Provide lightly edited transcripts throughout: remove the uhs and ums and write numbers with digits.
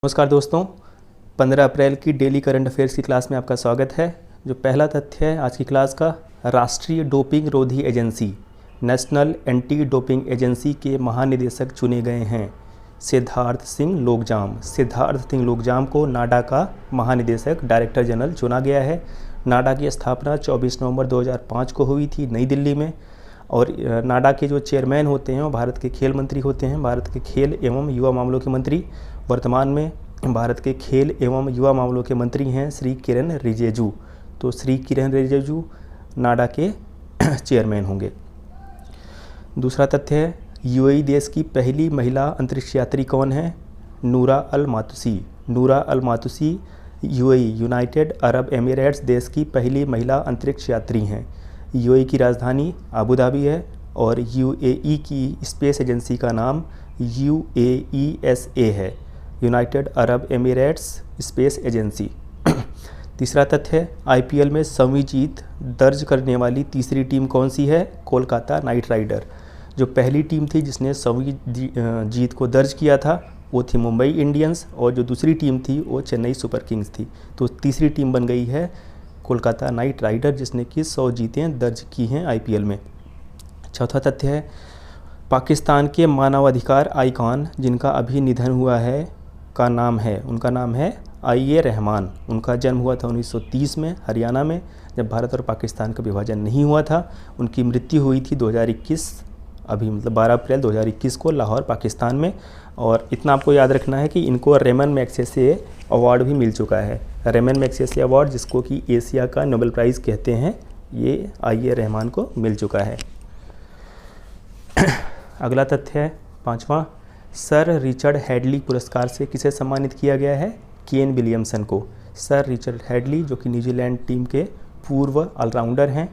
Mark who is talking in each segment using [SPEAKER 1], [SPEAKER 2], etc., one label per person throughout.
[SPEAKER 1] नमस्कार दोस्तों, 15 अप्रैल की डेली करंट अफेयर्स की क्लास में आपका स्वागत है। जो पहला तथ्य है आज की क्लास का, राष्ट्रीय डोपिंग रोधी agency national anti doping agency के महानिदेशक चुने गए हैं सिद्धार्थ सिंह लोकजाम। सिद्धार्थ सिंह लोकजाम को नाडा का महानिदेशक डायरेक्टर जनरल चुना गया है। नाडा की स्थापना 24 नवंबर 2005 को हुई थी नई दिल्ली में, और नाडा के जो चेयरमैन होते हैं वो भारत के खेल मंत्री होते हैं, भारत के खेल एवं युवा मामलों के मंत्री। वर्तमान में भारत के खेल एवं युवा मामलों के मंत्री हैं श्री किरेन रिजिजू। तो श्री किरेन रिजिजू नाडा के चेयरमैन होंगे। दूसरा तथ्य है, यूएई देश की पहली महिला अंतरिक्ष यात्री कौन है? नूरा अल मातुसी। नूरा अल मातुसी यूएई यूनाइटेड अरब एमिरेट्स देश की पहली महिला अंतरिक्ष यात्री हैं। यूएई की राजधानी अबू धाबी है और यूएई की स्पेस एजेंसी का नाम UAESA है, United Arab Emirates space agency. तीसरा तथ्य है, आईपीएल में 100वीं जीत दर्ज करने वाली तीसरी टीम कौन सी है? Kolkata knight rider. जो पहली टीम थी जिसने 100वीं जीत को दर्ज किया था वो थी मुंबई इंडियंस, और जो दूसरी टीम थी वो चेन्नई सुपर किंग्स थी। तो तीसरी टीम बन गई है कोलकाता नाइट राइडर, जिसने कि 100 जीतें दर्ज की हैं आईपीएल में। चौथा तथ्य है, पाकिस्तान के मानवाधिकार आइकॉन जिनका अभी निधन हुआ है उनका नाम है IA रहमान। उनका जन्म हुआ था 1930 में हरियाणा में, जब भारत और पाकिस्तान का विभाजन नहीं हुआ था। उनकी मृत्यु हुई थी 2021 अभी 12 अप्रैल 2021 को लाहौर पाकिस्तान में। और इतना आपको याद रखना है कि इनको रेमन मैग्सेसे अवार्ड भी मिल चुका है। रेमन मैग्सेसे अवार्ड, जिसको कि एशिया का नोबेल प्राइज़ कहते हैं, ये IA रहमान को मिल चुका है। अगला तथ्य है पांचवा, सर रिचर्ड हैडली पुरस्कार से किसे सम्मानित किया गया है? केन विलियमसन को। सर रिचर्ड हैडली जो कि न्यूजीलैंड टीम के पूर्व ऑलराउंडर हैं,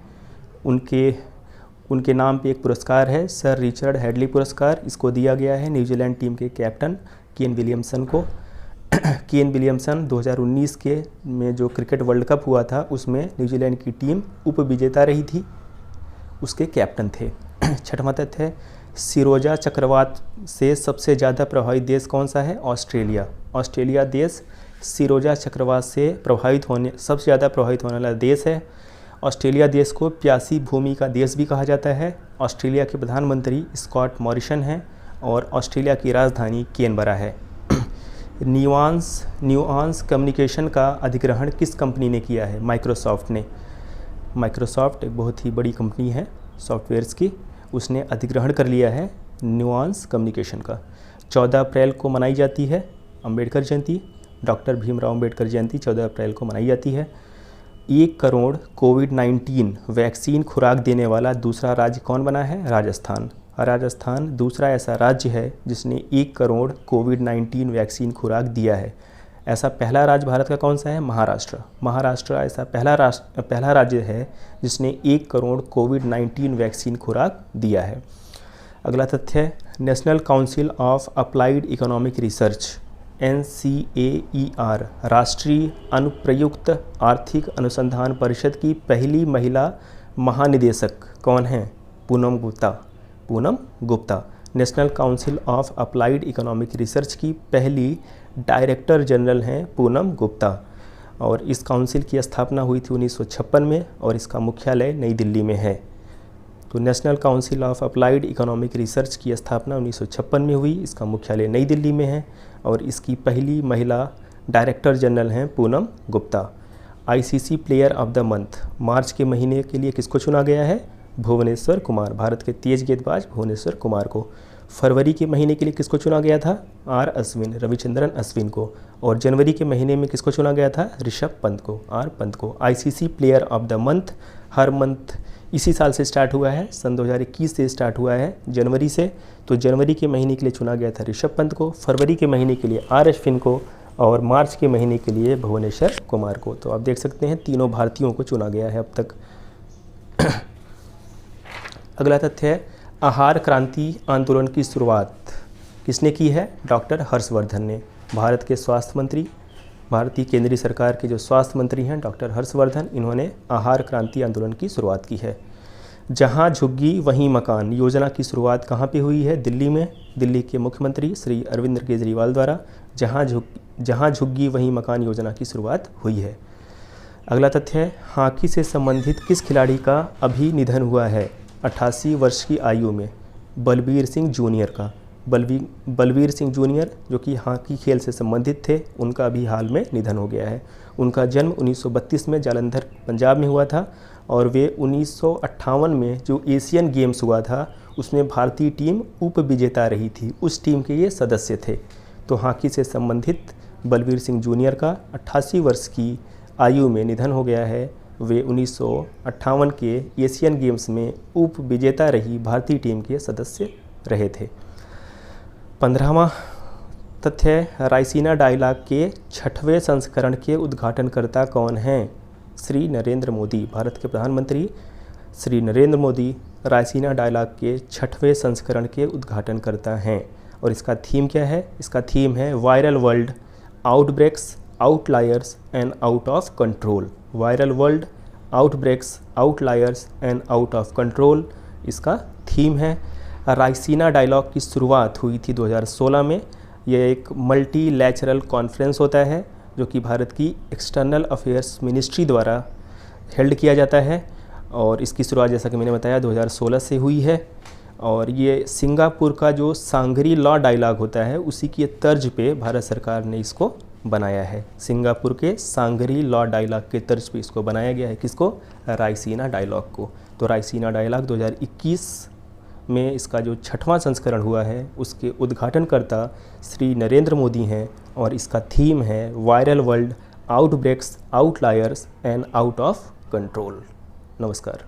[SPEAKER 1] उनके नाम पे एक पुरस्कार है, सर रिचर्ड हैडली पुरस्कार। इसको दिया गया है न्यूजीलैंड टीम के कैप्टन केन विलियमसन को। केन विलियमसन 2019 के में जो क्रिकेट वर्ल्ड कप हुआ था उसमें न्यूजीलैंड की टीम उप विजेता रही थी, उसके कैप्टन थे। छठवां तथ्य है, सिरोजा चक्रवात से सबसे ज़्यादा प्रभावित देश कौन सा है? ऑस्ट्रेलिया। ऑस्ट्रेलिया देश सिरोजा चक्रवात से सबसे ज़्यादा प्रभावित होने वाला देश है। ऑस्ट्रेलिया देश को प्यासी भूमि का देश भी कहा जाता है। ऑस्ट्रेलिया के प्रधानमंत्री स्कॉट मॉरिसन हैं और ऑस्ट्रेलिया की राजधानी कैनबरा है। न्यूआंस कम्युनिकेशन का अधिग्रहण किस कंपनी ने किया है? माइक्रोसॉफ्ट ने। माइक्रोसॉफ्ट एक बहुत ही बड़ी कंपनी है सॉफ्टवेयर्स की, उसने अधिग्रहण कर लिया है न्यूआंस कम्युनिकेशन का। 14 अप्रैल को मनाई जाती है अंबेडकर जयंती। डॉक्टर भीमराव अंबेडकर जयंती 14 अप्रैल को मनाई जाती है। 1 करोड़ कोविड-19 वैक्सीन खुराक देने वाला दूसरा राज्य कौन बना है? राजस्थान। राजस्थान दूसरा ऐसा राज्य है जिसने 1 करोड़ कोविड-19 वैक्सीन खुराक दिया है। ऐसा पहला राज्य भारत का कौन सा है? महाराष्ट्र। महाराष्ट्र ऐसा पहला राज्य है जिसने 1 करोड़ कोविड-19 वैक्सीन खुराक दिया है। अगला तथ्य है, national council of applied economic research NCAER राष्ट्रीय अनुप्रयुक्त आर्थिक अनुसंधान परिषद की पहली महिला महानिदेशक कौन है? Poonam Gupta. Poonam Gupta national council of applied economic research की पहली डायरेक्टर जनरल हैं पूनम गुप्ता, और इस काउंसिल की स्थापना हुई थी 1956 में और इसका मुख्यालय नई दिल्ली में है। तो national council of applied economic research की स्थापना 1956 में हुई, इसका मुख्यालय नई दिल्ली में है और इसकी पहली महिला डायरेक्टर जनरल हैं Poonam Gupta. ICC player of the month March के महीने के लिए किसको चुना गया है? भुवनेश्वर कुमार, भारत के तेज गेंदबाज भुवनेश्वर कुमार को। फरवरी के महीने के लिए किसको चुना गया था? R अश्विन, रविचंद्रन अश्विन को। और जनवरी के महीने में किसको चुना गया था? ऋषभ पंत को, R पंत को। ICC player of the month her month इसी साल से स्टार्ट हुआ है, सन 2021 से स्टार्ट हुआ है जनवरी से। तो जनवरी के महीने के लिए चुना गया था ऋषभ पंत को, फरवरी के महीने के लिए R अश्विन को और मार्च के महीने के लिए भुवनेश्वर कुमार को। तो आप देख सकते हैं तीनों भारतीयों को चुना गया है अब तक। अगला तथ्य है, आहार क्रांति आंदोलन की शुरुआत किसने की है? डॉक्टर हर्षवर्धन ने। भारत के स्वास्थ्य मंत्री, भारतीय केंद्रीय सरकार के जो स्वास्थ्य मंत्री हैं डॉक्टर हर्षवर्धन, इन्होंने आहार क्रांति आंदोलन की शुरुआत की है। जहां झुग्गी वहीं मकान योजना की शुरुआत कहां पे हुई है? दिल्ली में। दिल्ली के मुख्यमंत्री श्री अरविंद केजरीवाल द्वारा। जहां झुग्गी वहीं मकान योजना की शुरुआत हुई है। अगला तथ्य है, हॉकी से संबंधित किस खिलाड़ी का अभी निधन हुआ है 88 वर्ष की आयु में? बलबीर सिंह जूनियर का। बलबीर सिंह जूनियर जो कि हॉकी खेल से संबंधित थे, उनका अभी हाल में निधन हो गया है। उनका जन्म 1932 में जालंधर पंजाब में हुआ था और वे 1958 में जो एशियन गेम्स हुआ था उसमें भारतीय टीम उप विजेता रही थी, उस टीम के ये सदस्य थे। तो हॉकी से संबंधित बलबीर सिंह जूनियर का 88 वर्ष की आयु में निधन हो गया है। वे 1958 के एशियन गेम्स में उप विजेता रही भारतीय टीम के सदस्य रहे थे। 15वां तथ्य है, रायसीना डायलॉग के 6वें संस्करण के उद्घाटनकर्ता कौन हैं? श्री नरेंद्र मोदी। भारत के प्रधानमंत्री श्री नरेंद्र मोदी रायसीना डायलॉग के 6वें संस्करण के उद्घाटनकर्ता हैं। और इसका थीम क्या है? इसका थीम है viral world, outbreaks, outliers and out of control. Viral world, outbreaks, outliers and out of control इसका थीम है। रायसीना डायलॉग की शुरुआत हुई थी 2016 में। यह एक मल्टीलैटरल कॉन्फ्रेंस होता है जो कि भारत की एक्सटर्नल अफेयर्स मिनिस्ट्री द्वारा हेल्ड किया जाता है और इसकी शुरुआत जैसा कि मैंने बताया 2016 से हुई है। और ये सिंगापुर का जो सांगरी लॉ डायलॉग होता है उसी की तर्ज पे भारत सरकार ने इसको बनाया है। सिंगापुर के सांगरी लॉ डायलॉग के तर्ज पे इसको बनाया गया है। किसको? रायसीना डायलॉग को। तो रायसीना डायलॉग 2021 में इसका जो 6वां संस्करण हुआ है उसके उद्घाटनकर्ता श्री नरेंद्र मोदी हैं और इसका थीम है viral world, outbreaks, outliers and out of control. नमस्कार।